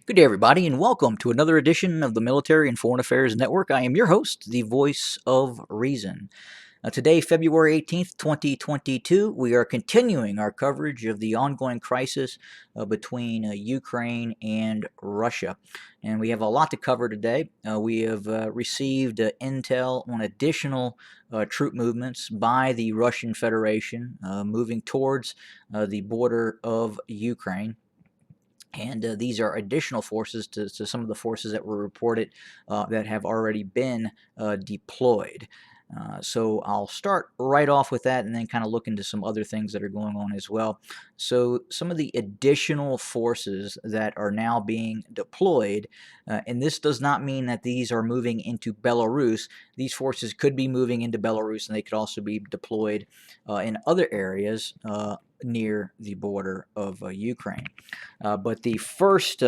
Good day, everybody, and welcome to another edition of the Military and Foreign Affairs Network. I am your host, the voice of reason. Today, February 18th, 2022, we are continuing our coverage of the ongoing crisis between Ukraine and Russia. And we have a lot to cover today. We have received intel on additional troop movements by the Russian Federation moving towards the border of Ukraine. And these are additional forces to some of the forces that were reported that have already been deployed. So I'll start right off with that and then kind of look into some other things that are going on as well. So some of the additional forces that are now being deployed, and this does not mean that these are moving into Belarus. These forces could be moving into Belarus and they could also be deployed in other areas near the border of Ukraine. But the first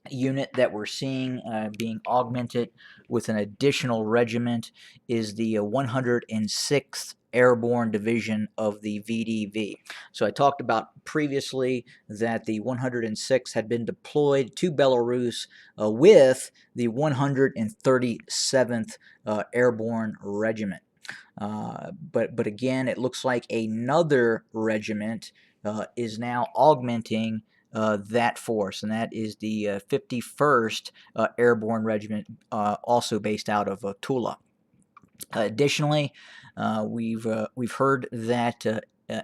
unit that we're seeing being augmented with an additional regiment is the 106th Airborne Division of the VDV. So I talked about previously that the 106th had been deployed to Belarus with the 137th Airborne Regiment. But again, it looks like another regiment is now augmenting that force, and that is the 51st Airborne Regiment, also based out of Tula. Additionally, we've heard that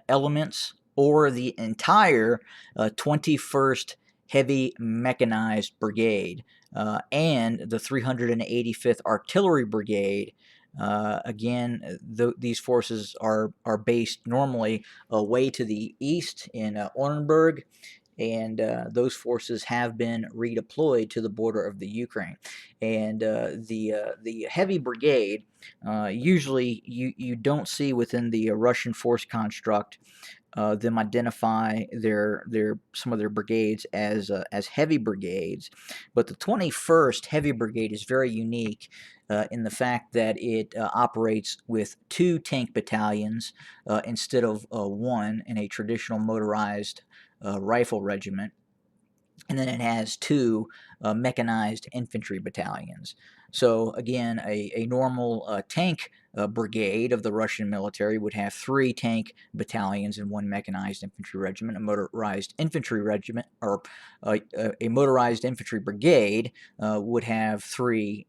elements or the entire 21st Heavy Mechanized Brigade and the 385th Artillery Brigade. Again, these forces are based normally way to the east in Orenburg, and those forces have been redeployed to the border of the Ukraine. And the heavy brigade, usually you don't see within the Russian force construct them identify some of their brigades as heavy brigades, but the 21st Heavy Brigade is very unique in the fact that it operates with two tank battalions instead of one in a traditional motorized rifle regiment, and then it has two mechanized infantry battalions. So again, a normal tank brigade of the Russian military would have three tank battalions and one mechanized infantry regiment. A motorized infantry regiment, or a motorized infantry brigade, would have three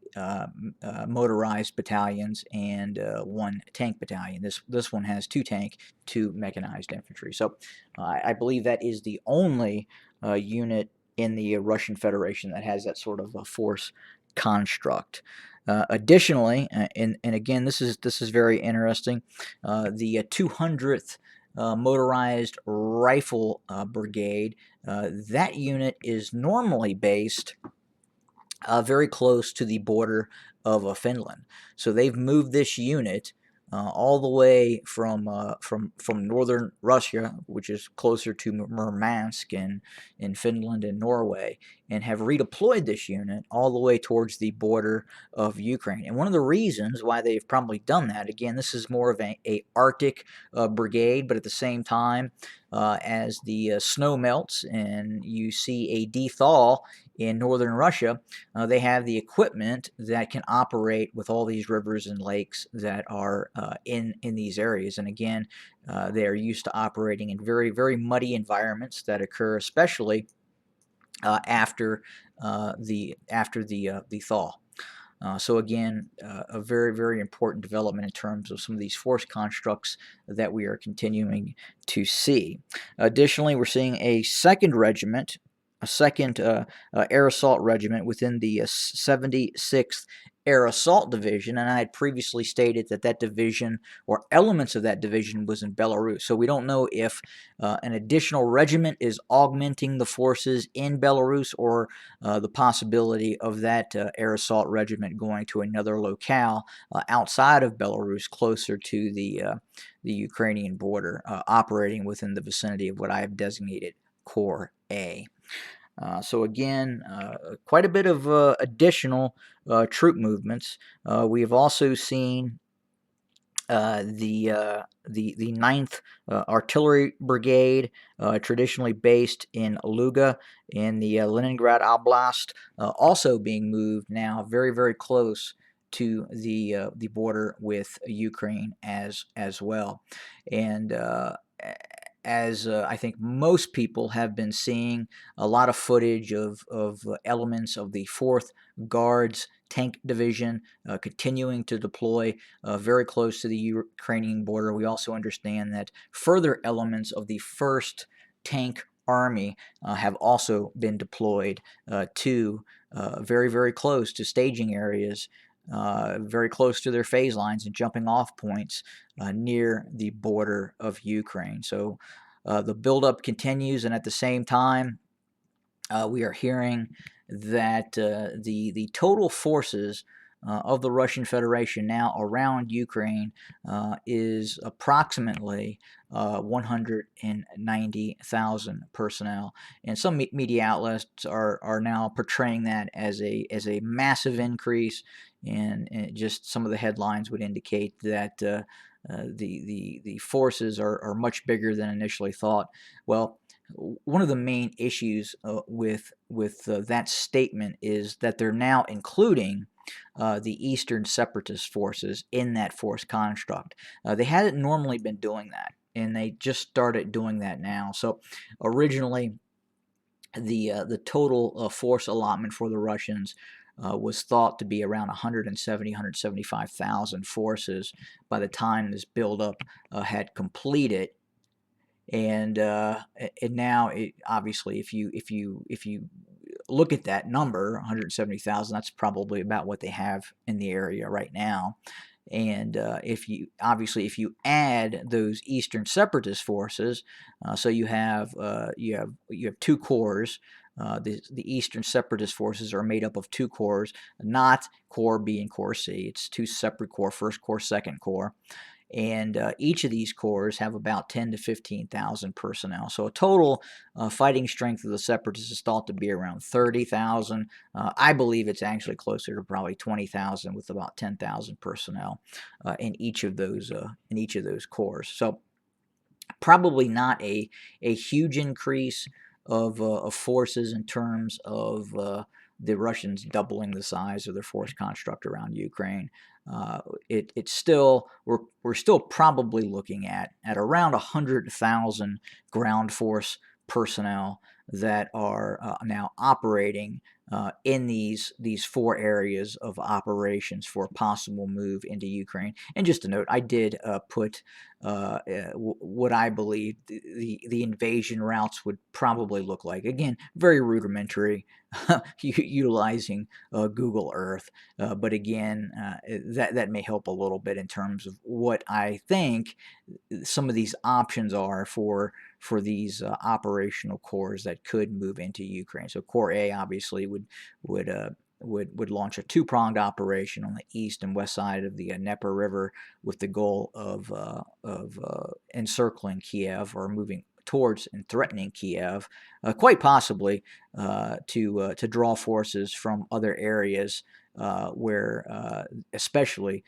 motorized battalions and one tank battalion. This one has two tank, two mechanized infantry. So I believe that is the only unit in the Russian Federation that has that sort of a force construct. Additionally, and again, this is very interesting. The 200th Motorized Rifle Brigade. That unit is normally based very close to the border of Finland. So they've moved this unit all the way from northern Russia, which is closer to Murmansk in Finland and Norway, and have redeployed this unit all the way towards the border of Ukraine. And one of the reasons why they've probably done that, again, this is more of a Arctic brigade, but at the same time, as the snow melts and you see a dethaw in northern Russia, they have the equipment that can operate with all these rivers and lakes that are in these areas. And again, they are used to operating in very, very muddy environments that occur, especially after the thaw. So again, a very, very important development in terms of some of these force constructs that we are continuing to see. Additionally, we're seeing a second regiment, a second air assault regiment within the 76th Air Assault Division, and I had previously stated that that division or elements of that division was in Belarus. So we don't know if an additional regiment is augmenting the forces in Belarus, or the possibility of that air assault regiment going to another locale outside of Belarus, closer to the Ukrainian border, operating within the vicinity of what I have designated Core A. So again, quite a bit of additional troop movements. We have also seen the Ninth Artillery Brigade, traditionally based in Luga in the Leningrad Oblast, also being moved now very, very close to the border with Ukraine as well. And as I think most people have been seeing a lot of footage of elements of the 4th Guards Tank Division continuing to deploy very close to the Ukrainian border. We also understand that further elements of the 1st Tank Army have also been deployed to very, very close to staging areas, very close to their phase lines and jumping off points near the border of Ukraine. So the buildup continues, and at the same time, we are hearing that the total forces of the Russian Federation now around Ukraine is approximately 190,000 personnel, and some media outlets are now portraying that as a massive increase, and just some of the headlines would indicate that the forces are much bigger than initially thought. Well, one of the main issues with that statement is that they're now including the Eastern Separatist forces in that force construct. They hadn't normally been doing that, and they just started doing that now. So originally, the total force allotment for the Russians was thought to be around 170, 175,000 forces by the time this buildup had completed. And now, obviously, if you look at that number, 170,000, that's probably about what they have in the area right now. And if you add those Eastern Separatist forces, so you have 2 corps. The Eastern Separatist forces are made up of 2 corps, not Corps B and Corps C. It's 2 separate corps: First Corps, Second Corps. And each of these corps have about 10 to 15,000 personnel. So a total fighting strength of the Separatists is thought to be around 30,000. I believe it's actually closer to probably 20,000, with about 10,000 personnel in each of those corps. So probably not a huge increase of forces in terms of the Russians doubling the size of their force construct around Ukraine. It's still, we're still probably looking at around 100,000 ground force personnel that are now operating in these 4 areas of operations for a possible move into Ukraine. And just a note, I did put what I believe the invasion routes would probably look like. Again, very rudimentary, utilizing Google Earth, but again, that may help a little bit in terms of what I think some of these options are for these operational corps that could move into Ukraine. So Corps A obviously would launch a 2-pronged operation on the east and west side of the Dnieper River, with the goal of encircling Kiev, or moving towards and threatening Kiev, quite possibly to draw forces from other areas where especially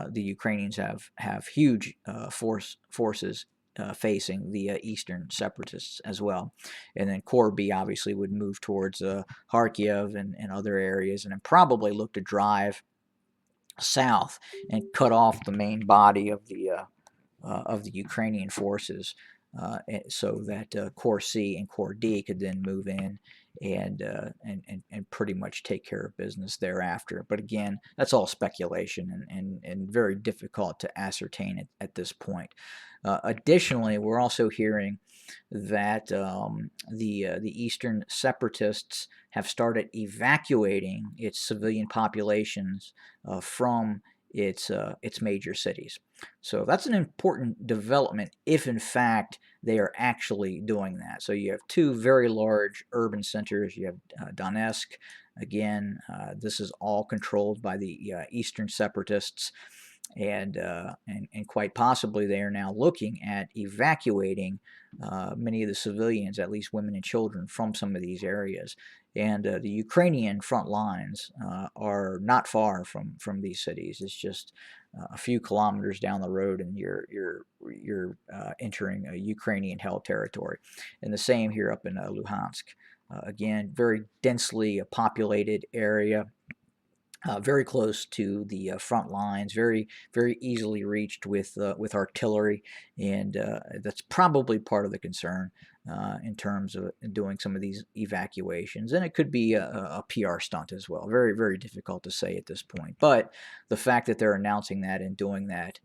the Ukrainians have huge forces facing the Eastern Separatists as well. And then Corps B obviously would move towards Kharkiv and other areas, and then probably look to drive south and cut off the main body of the Ukrainian forces, so that Corps C and Corps D could then move in and pretty much take care of business thereafter. But again, that's all speculation and very difficult to ascertain at this point. Additionally, we're also hearing that the Eastern Separatists have started evacuating its civilian populations from its major cities. So that's an important development if, in fact, they are actually doing that. So you have 2 very large urban centers. You have Donetsk. Again, this is all controlled by the Eastern Separatists. and quite possibly they are now looking at evacuating many of the civilians, at least women and children, from some of these areas. And the Ukrainian front lines are not far from these cities. It's just a few kilometers down the road, and you're entering a Ukrainian-held territory. And the same here up in Luhansk. Again, very densely populated area. Very close to the front lines, very easily reached with artillery, and that's probably part of the concern in terms of doing some of these evacuations. And it could be a PR stunt as well. Very difficult to say at this point. But the fact that they're announcing that and doing that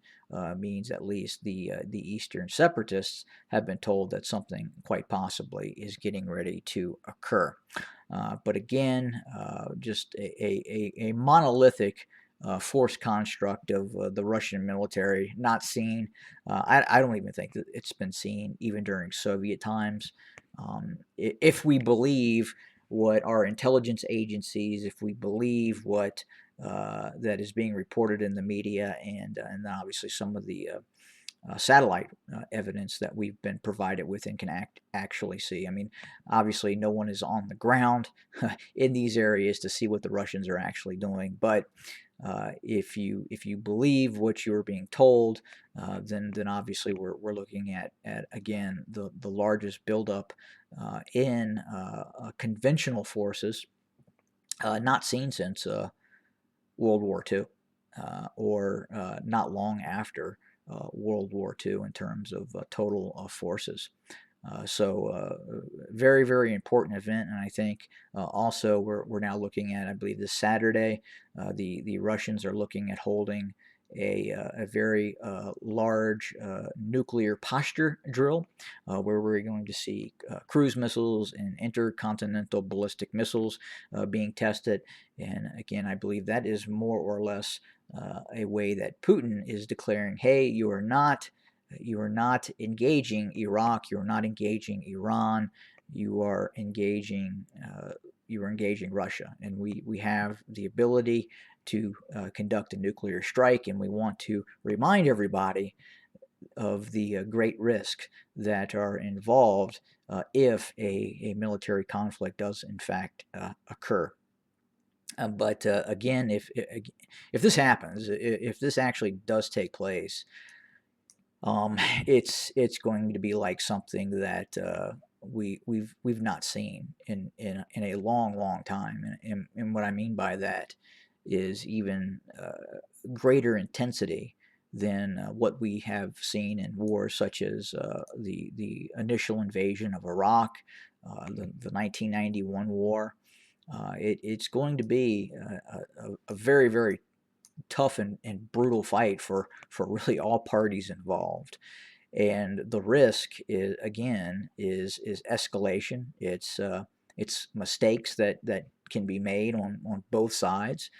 means at least the Eastern separatists have been told that something quite possibly is getting ready to occur. But again, just a monolithic force construct of the Russian military, not seen. I don't even think that it's been seen even during Soviet times. If we believe what our intelligence agencies, if we believe what that is being reported in the media, and obviously some of the satellite evidence that we've been provided with and can actually see. I mean, obviously, no one is on the ground in these areas to see what the Russians are actually doing. But if you believe what you're being told, then obviously we're looking at again the largest buildup in conventional forces not seen since World War II or not long after World War II in terms of total forces. Very important event, and I think also we're now looking at, I believe this Saturday, the Russians are looking at holding a very large nuclear posture drill where we're going to see cruise missiles and intercontinental ballistic missiles being tested. And again, I believe that is more or less a way that Putin is declaring, hey, you are not engaging Iraq, you are not engaging Iran, you are engaging Russia, and we have the ability to conduct a nuclear strike, and we want to remind everybody of the great risk that are involved if a military conflict does in fact occur. But again, if this happens, if this actually does take place, it's going to be like something that we've not seen in a long time, and what I mean by that is even greater intensity than what we have seen in wars such as the initial invasion of Iraq, the 1991 war. It's going to be a very tough and brutal fight for really all parties involved. And the risk is again is escalation. It's mistakes that can be made on both sides,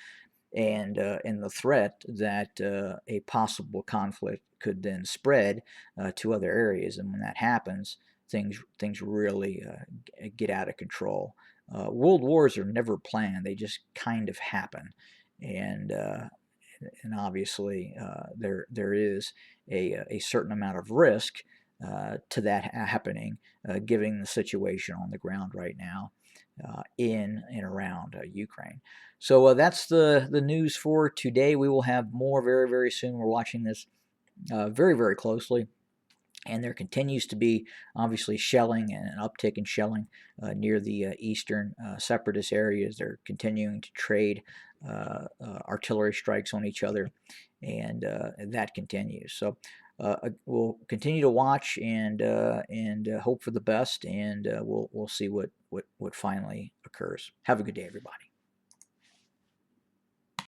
and the threat that a possible conflict could then spread to other areas. And when that happens, things really get out of control. World wars are never planned; they just kind of happen, and obviously there is a certain amount of risk to that happening, given the situation on the ground right now in and around Ukraine. So that's the news for today. We will have more very soon. We're watching this very closely. And there continues to be obviously shelling and an uptick in shelling near the eastern separatist areas. They're continuing to trade artillery strikes on each other, and that continues. So we'll continue to watch and hope for the best, and we'll see what finally occurs. Have a good day, everybody.